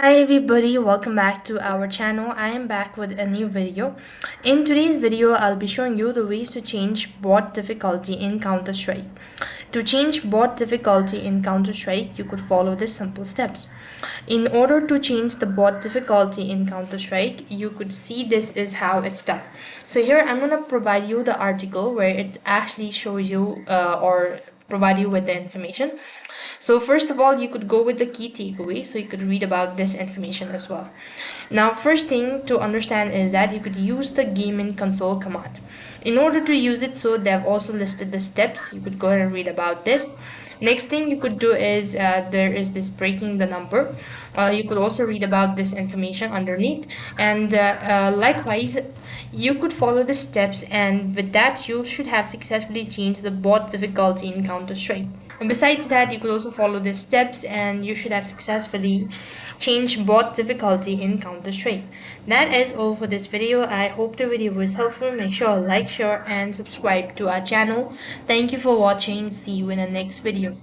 Hi everybody, welcome back to our channel. I am back with a new video. In today's video, I'll be showing you the ways to change bot difficulty in Counter-Strike. To change bot difficulty in Counter-Strike, you could follow these simple steps. In order to change the bot difficulty in Counter-Strike, you could see this is how it's done. So here I'm going to provide you the article where it actually shows you or provide you with the information. So first of all, you could go with the key takeaway, so you could read about this information as well. Now, first thing to understand is that you could use the gaming console command. In order to use it, so they've also listed the steps. You could go ahead and read about this. Next thing you could do is there is this breaking the number. You could also read about this information underneath, and likewise you could follow the steps, and with that you should have successfully changed the bot difficulty in Counter-Strike. And besides that, you could also follow the steps and you should have successfully changed bot difficulty in Counter-Strike. That is all for this video. I hope the video was helpful. Make sure to like, share and subscribe to our channel. Thank you for watching. See you in the next video.